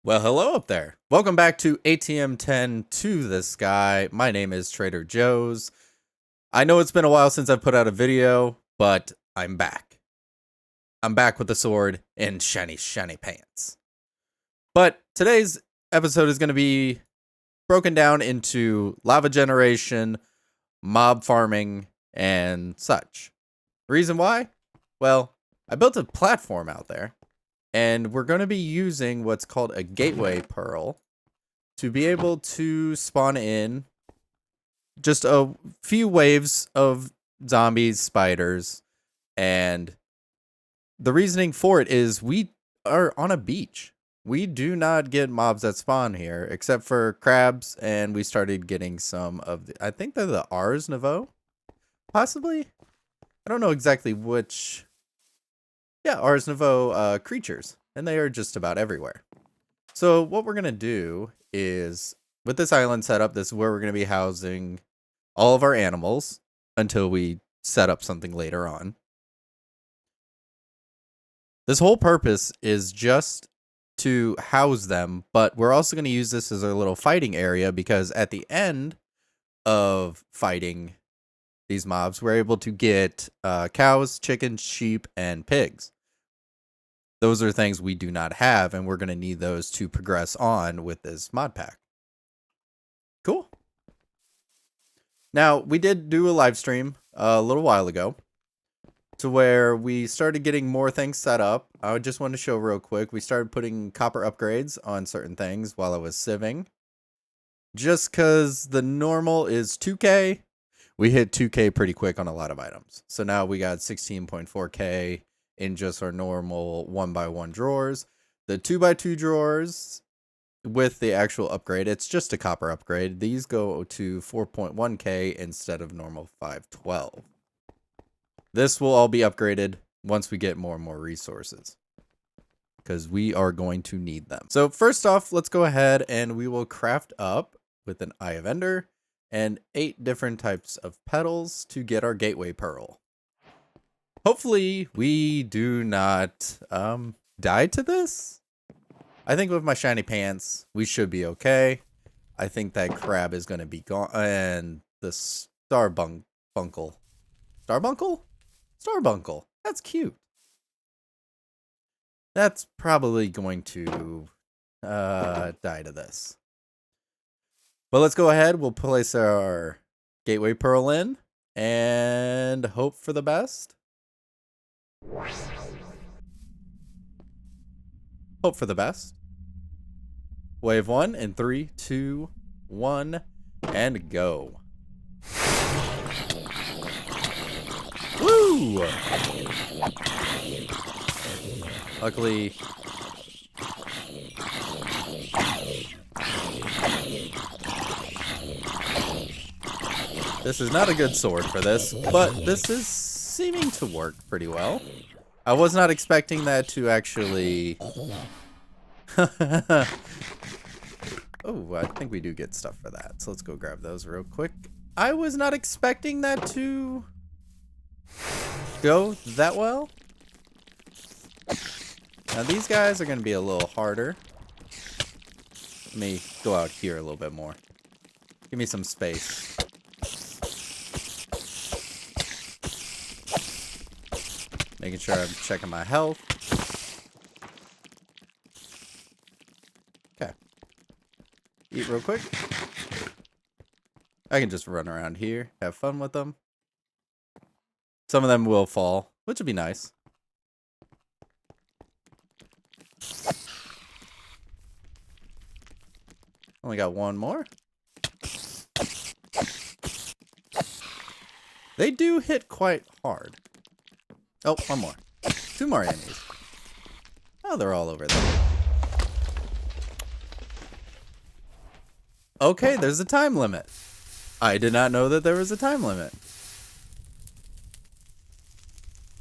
Well, hello up there. Welcome back to ATM10 To The Sky. My name is Trader Joe's. I know it's been a while since I've put out a video, but I'm back. I'm back with the sword and shiny pants. But today's episode is going to be broken down into lava generation, mob farming, and such. Reason why? Well, I built a platform out there. And we're going to be using what's called a gateway pearl to be able to spawn in just a few waves of zombies, spiders, and the reasoning for it is we are on a beach. We do not get mobs that spawn here, except for crabs, and we started getting some of the, I think they're the Ars Nouveau, possibly? I don't know exactly which. Yeah, Ars Nouveau creatures, and they are just about everywhere. So what we're going to do is, with this island setup, this is where we're going to be housing all of our animals until we set up something later on. This whole purpose is just to house them, but we're also going to use this as our little fighting area because at the end of fighting these mobs, we're able to get cows, chickens, sheep, and pigs. Those are things we do not have, and we're going to need those to progress on with this mod pack. Cool. Now, we did do a live stream a little while ago to where we started getting more things set up. I just want to show real quick. We started putting copper upgrades on certain things while I was sieving. Just because the normal is 2K, we hit 2K pretty quick on a lot of items. So now we got 16.4K in just our normal 1x1 drawers. The 2x2 drawers with the actual upgrade, it's just a copper upgrade. These go to 4.1K instead of normal 512. This will all be upgraded once we get more and more resources, because we are going to need them. So first off, let's go ahead and we will craft up with an Eye of Ender and 8 different types of petals to get our gateway pearl. Hopefully we do not die to this. I think with my shiny pants, we should be okay. I think that crab is going to be gone. And the Starbuncle. Starbuncle. That's cute. That's probably going to die to this. But let's go ahead. We'll place our gateway pearl in and hope for the best. Hope for the best. Wave 1 in 3, 2, 1, and go. Woo! Luckily, this is not a good sword for this, but this is seeming to work pretty well. I was not expecting that to actually... Oh, I think we do get stuff for that. So let's go grab those real quick. I was not expecting that to go that well. Now these guys are going to be a little harder. Let me go out here a little bit more. Give me some space. Making sure I'm checking my health. Okay. Eat real quick. I can just run around here, have fun with them. Some of them will fall, which would be nice. Only got one more. They do hit quite hard. Oh, one more. 2 more enemies. Oh, they're all over there. Okay, there's a time limit. I did not know that there was a time limit.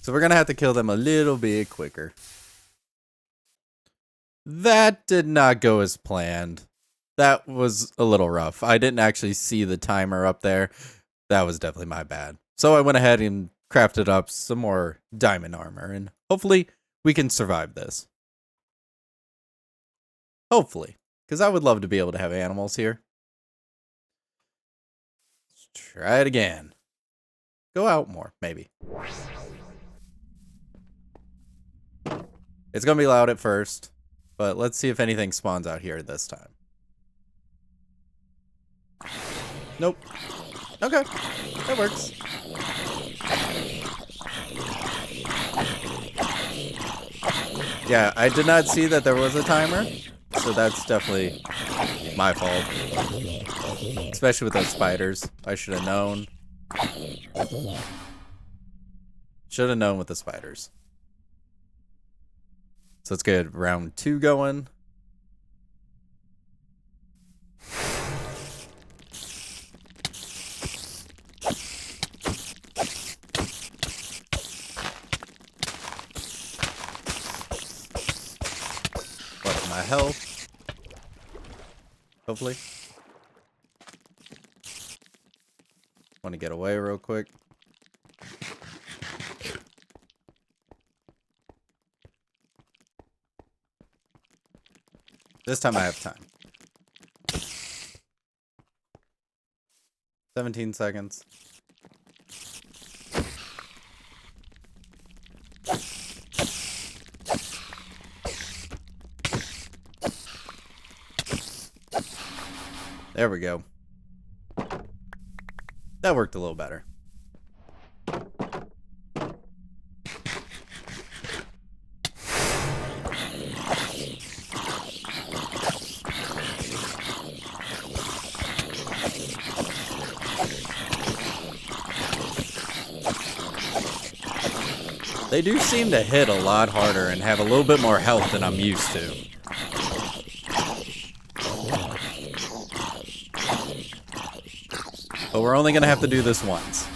So we're going to have to kill them a little bit quicker. That did not go as planned. That was a little rough. I didn't actually see the timer up there. That was definitely my bad. So I went ahead and crafted up some more diamond armor, and hopefully we can survive this. Hopefully. Because I would love to be able to have animals here. Let's try it again. Go out more, maybe. It's going to be loud at first, but let's see if anything spawns out here this time. Nope. Okay, that works. Yeah, I did not see that there was a timer, so that's definitely my fault. Especially with those spiders. I should have known. Should have known with the spiders. So let's get round 2 going. What's my health? Hopefully. Want to get away real quick. This time I have time. 17 seconds. There we go. That worked a little better. They do seem to hit a lot harder and have a little bit more health than I'm used to. But we're only going to have to do this once.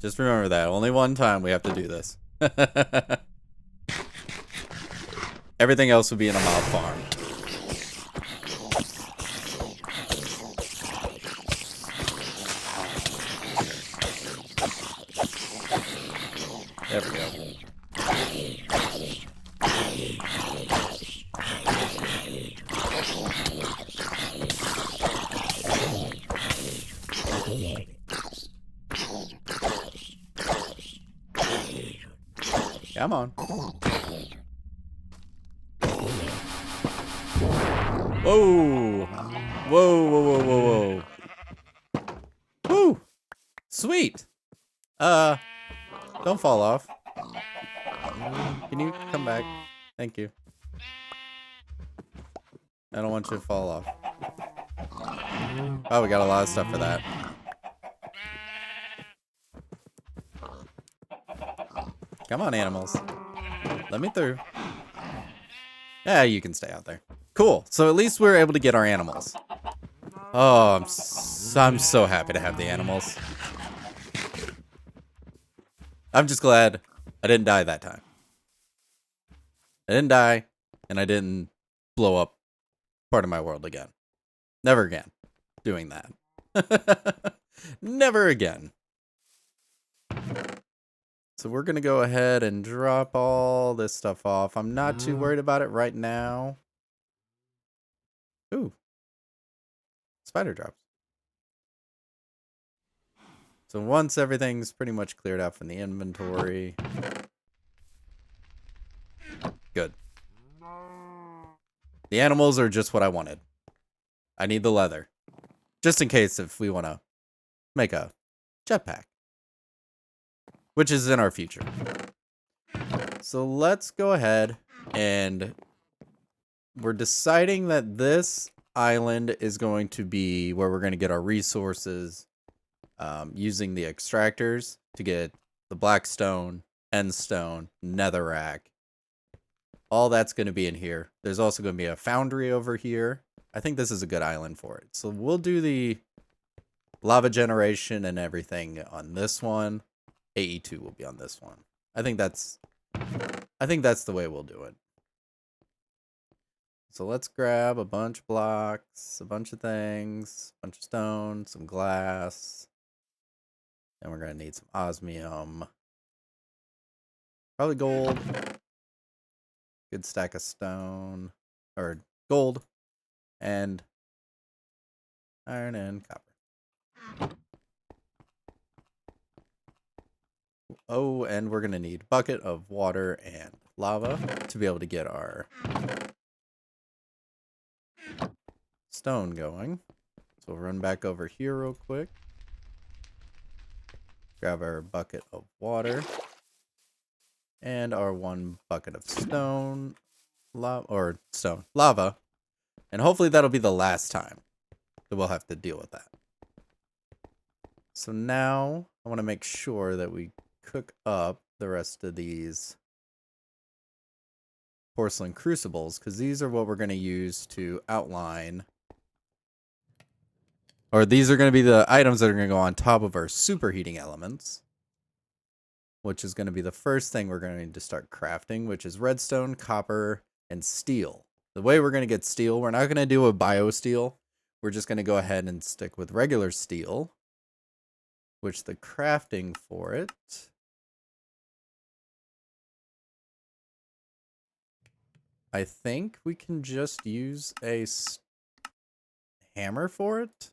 Just remember that. Only one time we have to do this. Everything else would be in a mob farm. There we go. Come on. Whoa. Whoa, whoa, whoa, whoa, whoa. Woo. Sweet. Don't fall off. Can you come back? Thank you. I don't want you to fall off. Oh, we got a lot of stuff for that. Come on, animals. Let me through. Yeah, you can stay out there. Cool. So at least we're able to get our animals. Oh, I'm so happy to have the animals. I'm just glad I didn't die that time. I didn't die, and I didn't blow up part of my world again. Never again doing that. Never again. So we're going to go ahead and drop all this stuff off. I'm not too worried about it right now. Ooh. Spider drops. So once everything's pretty much cleared out from the inventory. Good. The animals are just what I wanted. I need the leather. Just in case if we want to make a jetpack. Which is in our future. So let's go ahead and we're deciding that this island is going to be where we're going to get our resources using the extractors to get the black stone, end stone, netherrack. All that's going to be in here. There's also going to be a foundry over here. I think this is a good island for it. So we'll do the lava generation and everything on this one. AE2 will be on this one. I think that's the way we'll do it. So let's grab a bunch of blocks, a bunch of things, a bunch of stone, some glass. And we're going to need some osmium. Probably gold. Good stack of stone or gold and iron and copper. Oh, and we're gonna need bucket of water and lava to be able to get our stone going. So we'll run back over here real quick. Grab our bucket of water and our 1 bucket of lava, and hopefully that'll be the last time that we'll have to deal with that. So now I want to make sure that we cook up the rest of these porcelain crucibles, because these are what we're going to use to outline, or these are going to be the items that are going to go on top of our superheating elements, which is going to be the first thing we're going to need to start crafting, which is redstone, copper, and steel. The way we're going to get steel, we're not going to do a bio steel. We're just going to go ahead and stick with regular steel, which the crafting for it, I think we can just use a hammer for it.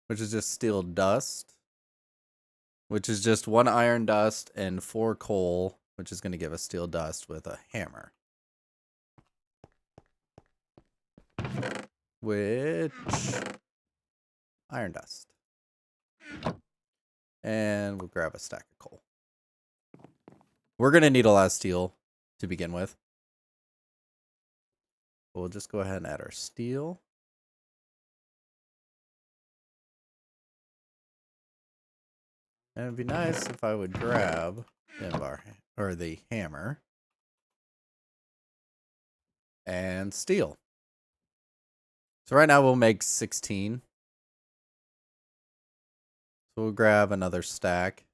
Which is just steel dust. Which is just 1 iron dust and 4 coal, which is going to give us steel dust with a hammer. Which... iron dust. And we'll grab a stack of coal. We're going to need a lot of steel to begin with. We'll just go ahead and add our steel. And it'd be nice if I would grab the hammer and steel. So right now we'll make 16. So we'll grab another stack.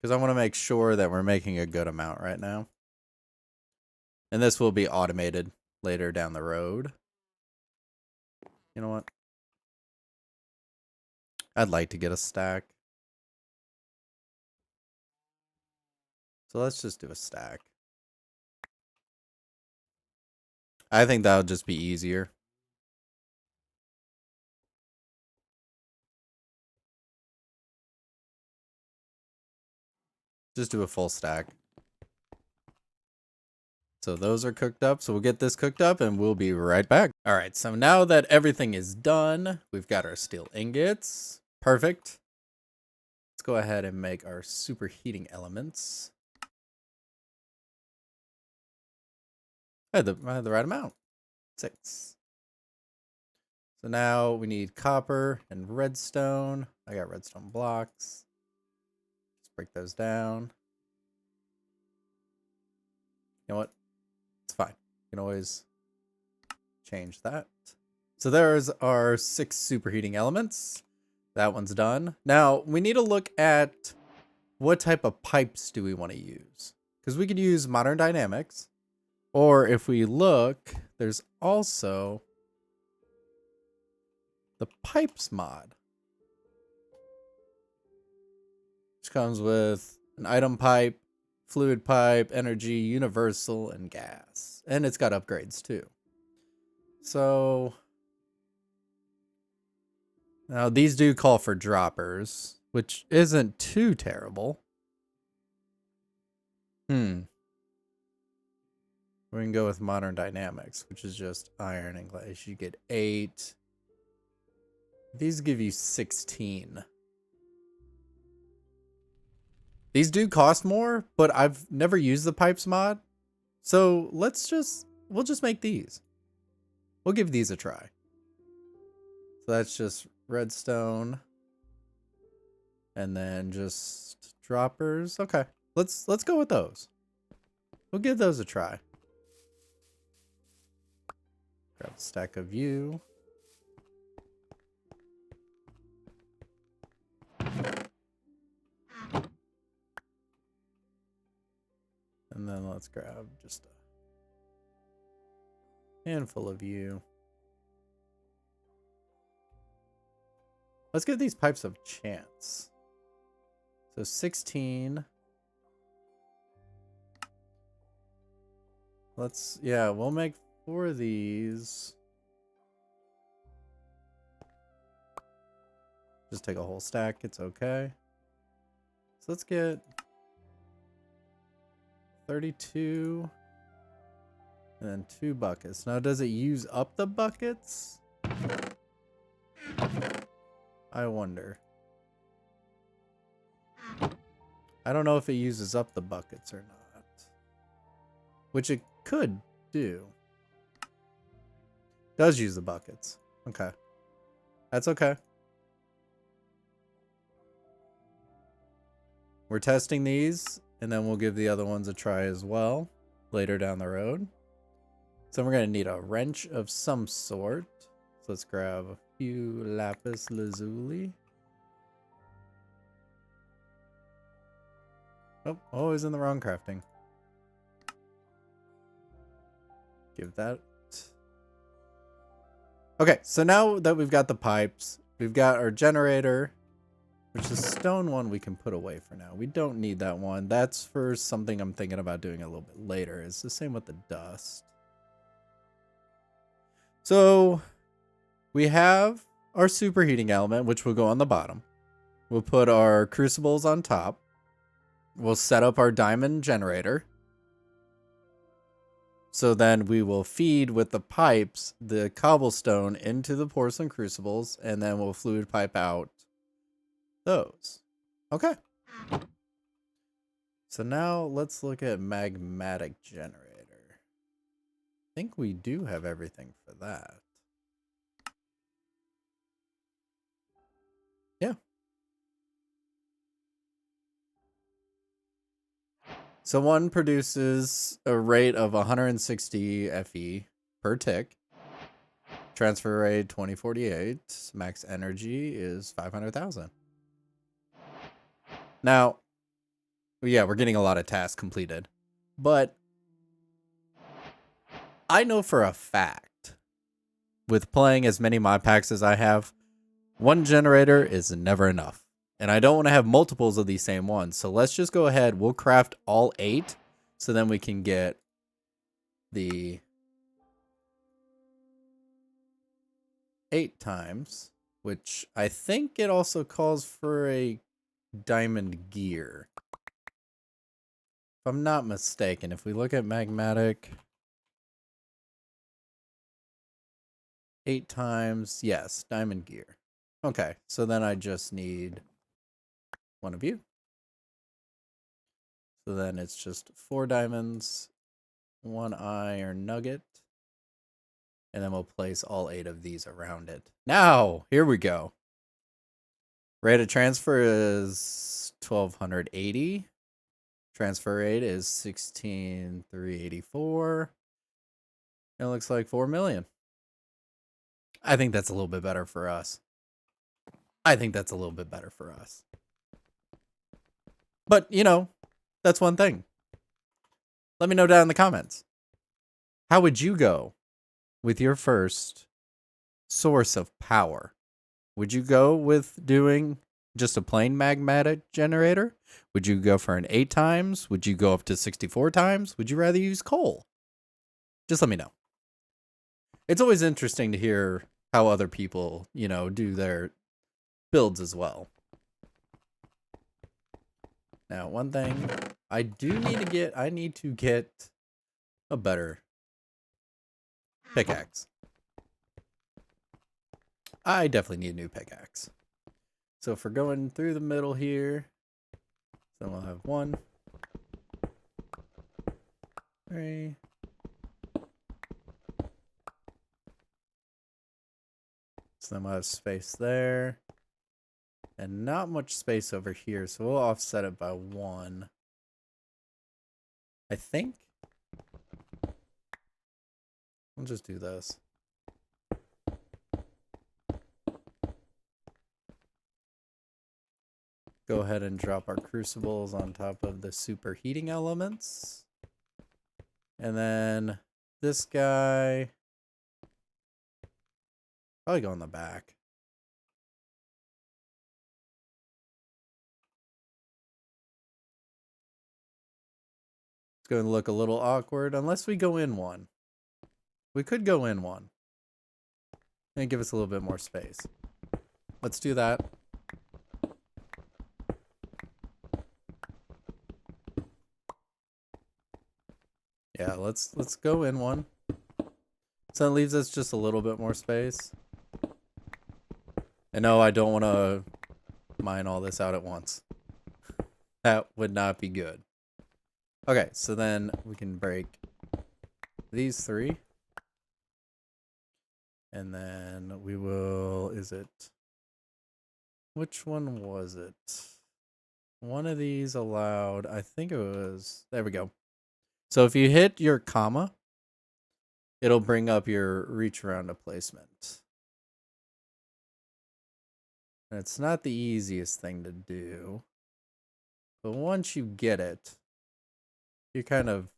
Because I want to make sure that we're making a good amount right now. And this will be automated later down the road. You know what? I'd like to get a stack. So let's just do a stack. I think that'll just be easier. Just do a full stack. So those are cooked up. So we'll get this cooked up and we'll be right back. All right. So now that everything is done, we've got our steel ingots. Perfect. Let's go ahead and make our superheating elements. I had the right amount. 6. So now we need copper and redstone. I got redstone blocks. Let's break those down. You know what? It's fine. You can always change that. So there's our 6 superheating elements. That one's done. Now we need to look at what type of pipes do we want to use, because we could use modern dynamics, or if we look, there's also the pipes mod, which comes with an item pipe, fluid pipe, energy, universal, and gas. And it's got upgrades too. So now these do call for droppers, which isn't too terrible. We can go with modern dynamics, which is just iron and glass. You get 8. These give you 16. These do cost more, but I've never used the pipes mod. So we'll just make these. We'll give these a try. So that's just redstone. And then just droppers. Okay. Let's go with those. We'll give those a try. Grab a stack of you. And then let's grab just a handful of you. Let's give these pipes a chance. So 16. Yeah, we'll make 4 of these. Just take a whole stack, it's okay. So let's get 32 and then 2 buckets. Now, does it use up the buckets? I wonder. I don't know if it uses up the buckets or not. Which it could do. Does use the buckets. Okay. That's okay. We're testing these, and then we'll give the other ones a try as well later down the road. So we're going to need a wrench of some sort. So let's grab a few lapis lazuli. Oh, always in the wrong crafting. Give that. Okay, so now that we've got the pipes, we've got our generator, which the stone one we can put away for now. We don't need that one. That's for something I'm thinking about doing a little bit later. It's the same with the dust. So we have our superheating element, which will go on the bottom. We'll put our crucibles on top. We'll set up our diamond generator. So then we will feed with the pipes the cobblestone into the porcelain crucibles, and then we'll fluid pipe out those. Okay. So now let's look at magmatic generator. I think we do have everything for that. Yeah. So one produces a rate of 160 FE per tick. Transfer rate 2048. Max energy is 500,000. Now, yeah, we're getting a lot of tasks completed. But I know for a fact, with playing as many mod packs as I have, one generator is never enough. And I don't want to have multiples of these same ones. So let's just go ahead. We'll craft all 8. So then we can get the 8 times. Which I think it also calls for a diamond gear. If I'm not mistaken. If we look at magmatic. 8 times. Yes, diamond gear. Okay. So then I just need one of you. So then it's just 4 diamonds, 1 iron nugget, and then we'll place all 8 of these around it. Now, here we go. Rate of transfer is 1280. Transfer rate is 16,384. It looks like 4 million. I think that's a little bit better for us. But, you know, that's one thing. Let me know down in the comments. How would you go with your first source of power? Would you go with doing just a plain magmatic generator? Would you go for an 8 times? Would you go up to 64 times? Would you rather use coal? Just let me know. It's always interesting to hear how other people, you know, do their builds as well. Now, one thing I need to get a better pickaxe. I definitely need a new pickaxe. So if we're going through the middle here, then we'll have 1, 3. So then we'll have space there. And not much space over here, so we'll offset it by 1. I think. We'll just do this. Go ahead and drop our crucibles on top of the superheating elements. And then this guy, probably go on the back. It's going to look a little awkward unless we go in one. We could go in one. And give us a little bit more space. Let's do that. Yeah, let's go in one. So that leaves us just a little bit more space. And no, I don't want to mine all this out at once. That would not be good. Okay, so then we can break these three. And then we will, which one was it? One of these allowed, I think it was, there we go. So if you hit your comma, it'll bring up your reach around a placement. And it's not the easiest thing to do. But once you get it, you're kind of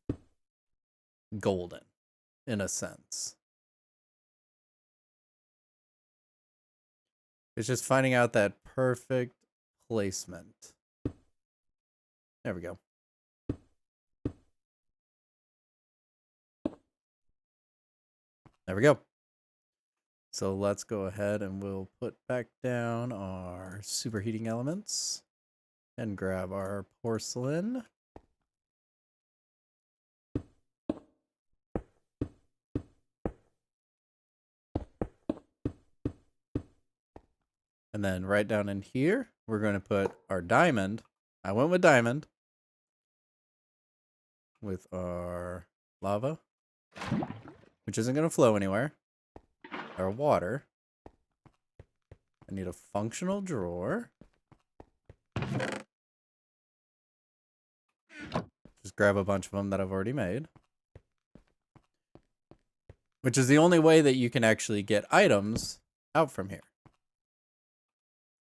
golden, in a sense. It's just finding out that perfect placement. There we go. There we go. So let's go ahead and we'll put back down our superheating elements and grab our porcelain. And then right down in here, we're going to put our diamond. I went with diamond. With our lava, which isn't going to flow anywhere. Our water. I need a functional drawer. Just grab a bunch of them that I've already made. Which is the only way that you can actually get items out from here.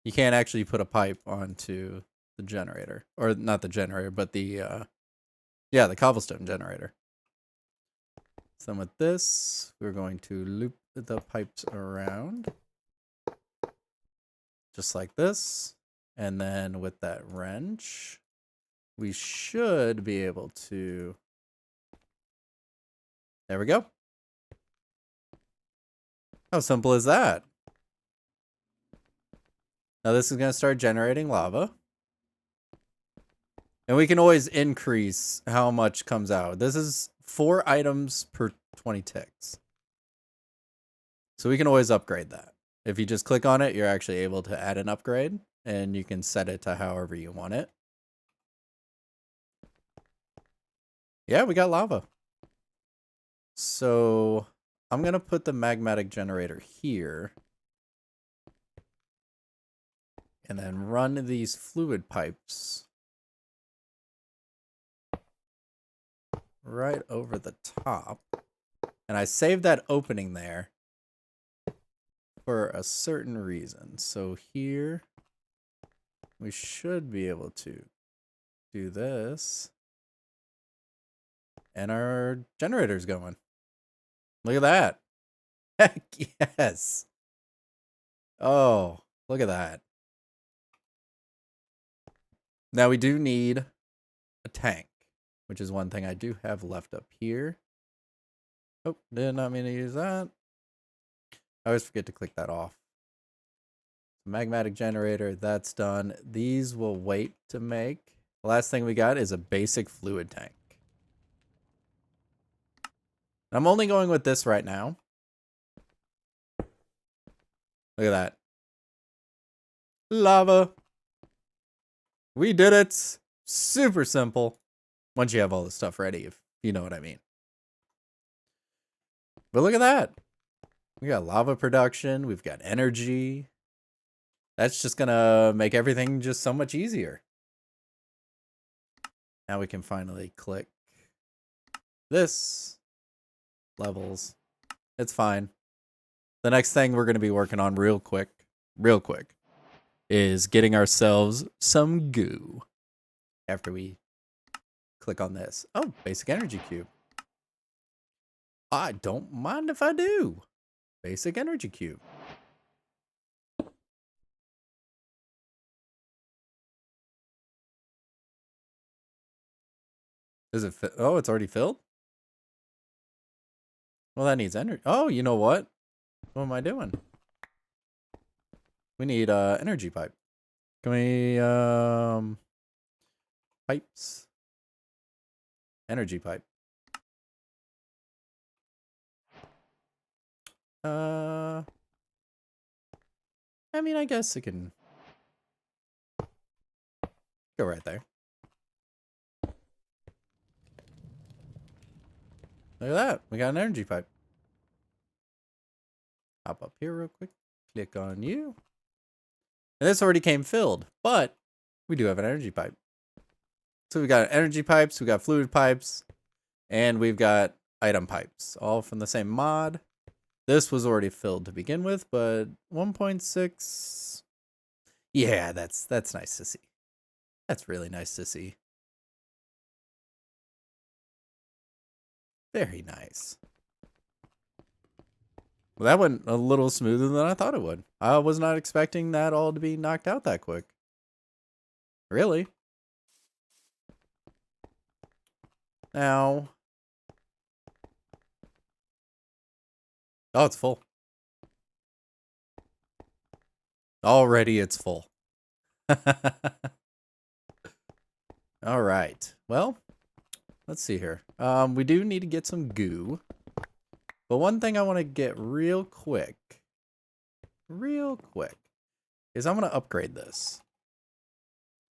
You can't actually put a pipe onto the generator. Or not the generator, but the cobblestone generator. So with this, we're going to loop the pipes around. Just like this. And then with that wrench, we should be able to... There we go. How simple is that? Now this is going to start generating lava. And we can always increase how much comes out. This is 4 items per 20 ticks. So we can always upgrade that. If you just click on it, you're actually able to add an upgrade. And you can set it to however you want it. Yeah, we got lava. So I'm going to put the magmatic generator here. And then run these fluid pipes right over the top. And I saved that opening there for a certain reason. So here we should be able to do this. And our generator's going. Look at that. Heck yes. Oh, look at that. Now we do need a tank, which is one thing I do have left up here. Oh, did not mean to use that. I always forget to click that off. Magmatic generator, that's done. These will wait to make. The last thing we got is a basic fluid tank. I'm only going with this right now. Look at that. Lava. We did it. Super simple. Once you have all the stuff ready, if you know what I mean. But look at that. We got lava production. We've got energy. That's just going to make everything just so much easier. Now we can finally click this. Levels. It's fine. The next thing we're going to be working on real quick, is getting ourselves some goo. After we click on this. Oh, basic energy cube. I don't mind if I do. Basic energy cube. Is it oh, it's already filled? Well, that needs energy. Oh, you know what? What am I doing? We need energy pipe. Can we pipes? Energy pipe. I mean, I guess it can go right there. Look at that. We got an energy pipe. Hop up here real quick. Click on you. And this already came filled, but we do have an energy pipe. So we got energy pipes, we got fluid pipes, and we've got item pipes, all from the same mod. This was already filled to begin with, but 1.6. Yeah, that's nice to see. That's really nice to see. Very nice. Well, that went a little smoother than I thought it would. I was not expecting that all to be knocked out that quick. Really? Now. Oh, it's full. Already it's full. All right. Well, let's see here. We do need to get some goo. But one thing I want to get real quick, is I'm going to upgrade this.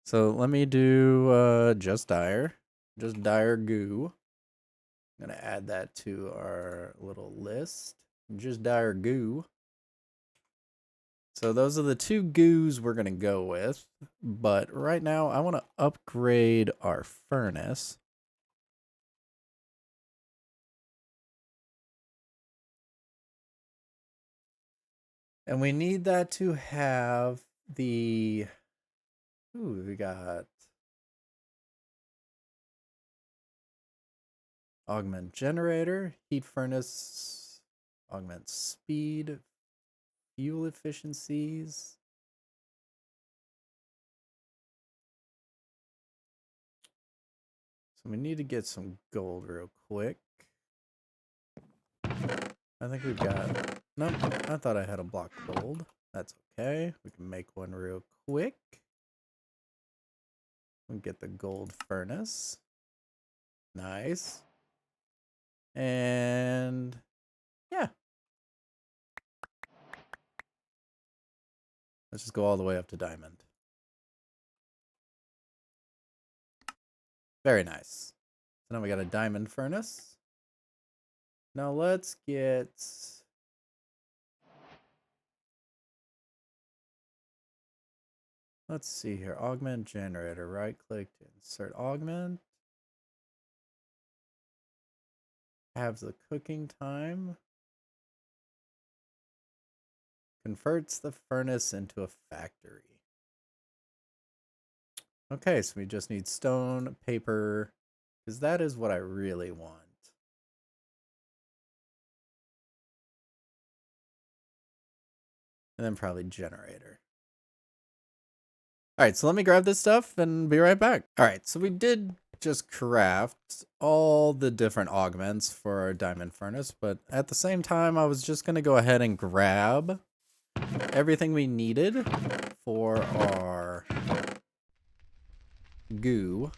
So let me do just dire goo. I'm going to add that to our little list. Just dire goo. So those are the two goos we're going to go with. But right now I want to upgrade our furnace. And we need that to have the... Ooh, we got... Augment generator, heat furnace, augment speed, fuel efficiencies. So we need to get some gold real quick. I think we've got... Nope, I thought I had a block gold. That's okay. We can make one real quick. We'll get the gold furnace. Nice. And... yeah. Let's just go all the way up to diamond. Very nice. So now we got a diamond furnace. Now let's get... Let's see here. Augment generator. Right click to insert augment. Have the cooking time. Converts the furnace into a factory. Okay, so we just need stone, paper, because that is what I really want. And then probably generator. All right, so let me grab this stuff and be right back. All right, so we did just craft all the different augments for our diamond furnace, but at the same time, I was just going to go ahead and grab everything we needed for our goo.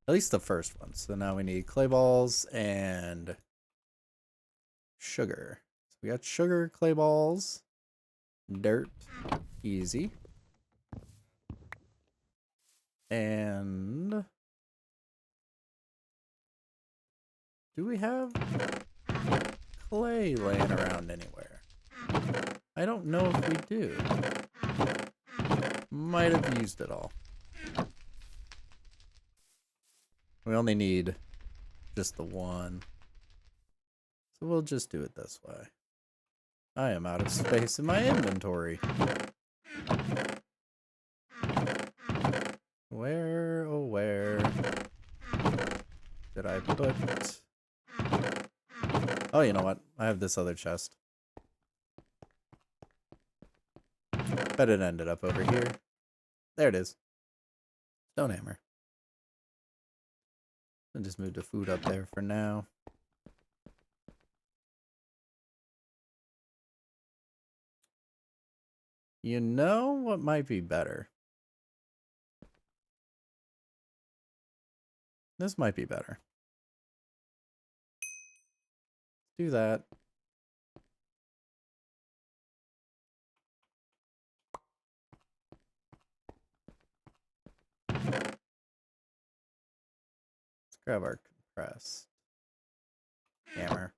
At least the first one. So now we need clay balls and sugar. So we got sugar, clay balls, dirt, easy. And do we have clay laying around anywhere? I don't know if we do. Might have used it all. We only need just the one. So we'll just do it this way. I am out of space in my inventory. Where, oh where did I put... Oh, you know what? I have this other chest. Bet it ended up over here. There it is. Stone hammer. I'll just move the food up there for now. You know what might be better? This might be better. Do that. Let's grab our compressed hammer.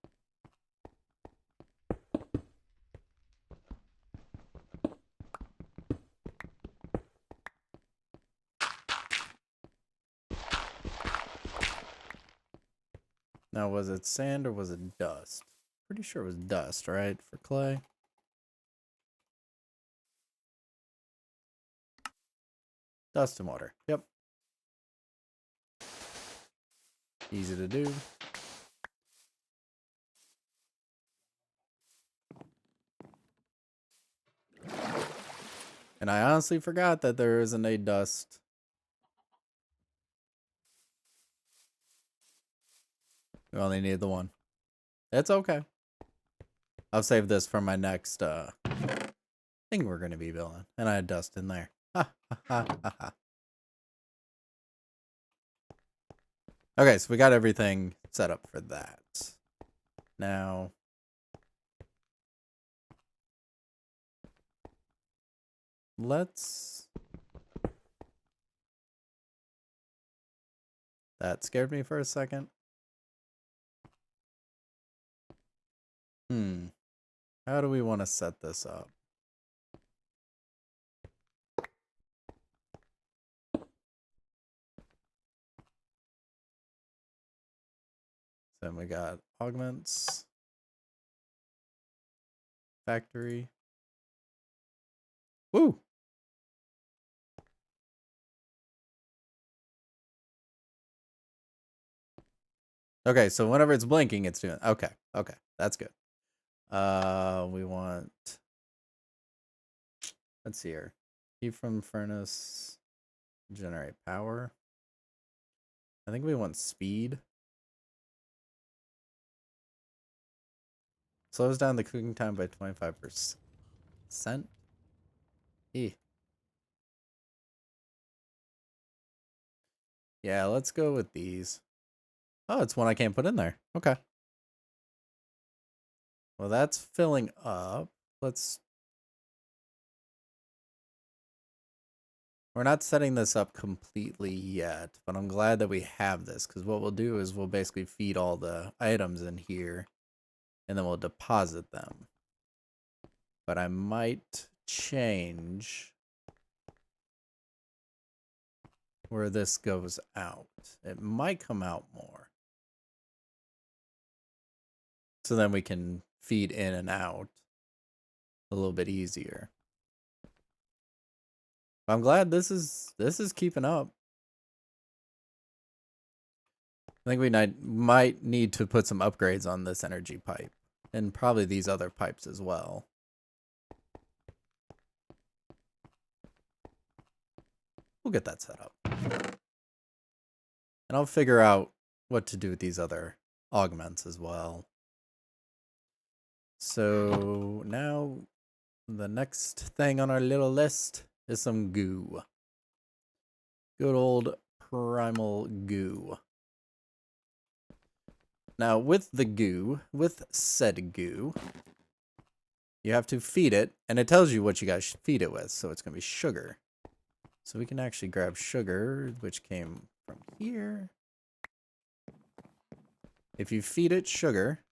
Now, was it sand or was it dust? Pretty sure it was dust, right? For clay. Dust and water. Yep. Easy to do. And I honestly forgot that there isn't a dust. We only need the one. It's okay. I'll save this for my next thing we're going to be building. And I had dust in there. Ha, ha, ha, ha, ha. Okay, so we got everything set up for that. Now, let's... That scared me for a second. How do we want to set this up? Then we got augments, factory. Woo! Okay, so whenever it's blinking, it's doing. Okay, that's good. We want. Let's see here. Heat from furnace, generate power. I think we want speed. Slows down the cooking time by 25%. Yeah, let's go with these. Oh, it's one I can't put in there. Okay. Well, that's filling up. We're not setting this up completely yet, but I'm glad that we have this, because what we'll do is we'll basically feed all the items in here, and then we'll deposit them. But I might change where this goes out. It might come out more. So then we can feed in and out a little bit easier. I'm glad this is keeping up. I think we might need to put some upgrades on this energy pipe, and probably these other pipes as well. We'll get that set up. And I'll figure out what to do with these other augments as well. So now the next thing on our little list is some goo. Good old primal goo. Now with the goo, with said goo, you have to feed it, and it tells you what you guys should feed it with. So it's going to be sugar. So we can actually grab sugar, which came from here. If you feed it sugar,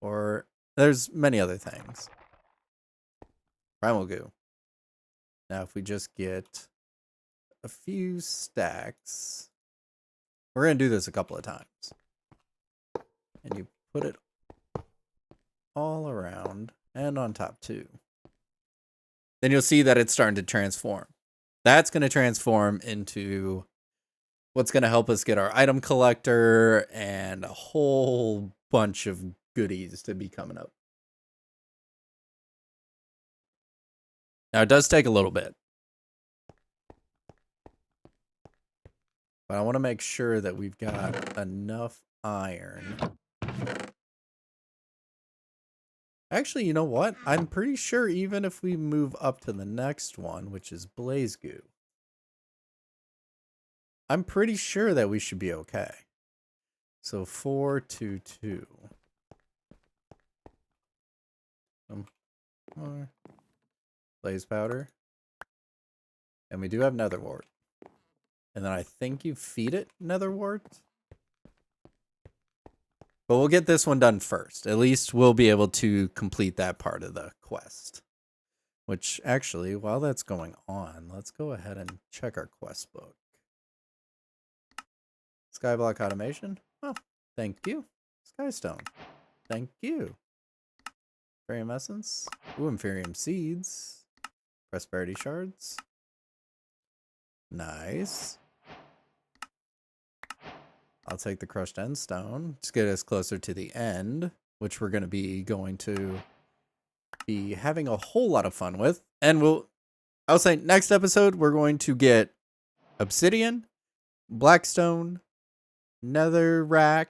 or there's many other things. Primal goo. Now if we just get a few stacks, we're going to do this a couple of times. And you put it all around and on top too. Then you'll see that it's starting to transform. That's going to transform into what's going to help us get our item collector and a whole bunch of goodies to be coming up. Now, it does take a little bit. But I want to make sure that we've got enough iron. Actually, you know what? I'm pretty sure even if we move up to the next one, which is blaze goo, I'm pretty sure that we should be okay. So 4, 2, 2. Blaze powder. And we do have nether wart. And then I think you feed it nether wart. But we'll get this one done first. At least we'll be able to complete that part of the quest. Which, actually, while that's going on, let's go ahead and check our quest book. Skyblock automation. Oh, thank you. Skystone. Thank you. Inferium essence. Ooh, Inferium seeds. Prosperity shards. Nice. I'll take the crushed end stone. Just get us closer to the end, which we're going to be having a whole lot of fun with. And I'll say next episode, we're going to get obsidian, blackstone, netherrack,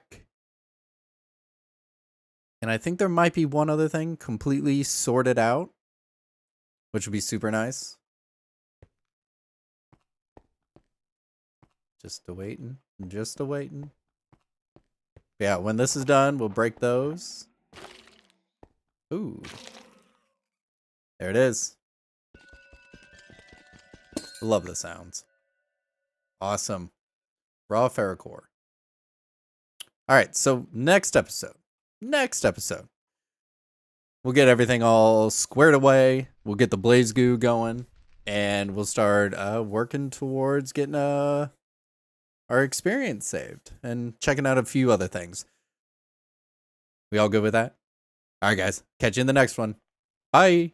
and I think there might be one other thing completely sorted out, which would be super nice. Just a-waiting. Just a-waiting. Yeah, when this is done, we'll break those. Ooh. There it is. Love the sounds. Awesome. Raw ferrocore. Alright, so next episode. We'll get everything all squared away. We'll get the blaze goo going. And we'll start working towards getting our experience saved. And checking out a few other things. We all good with that? Alright, guys. Catch you in the next one. Bye.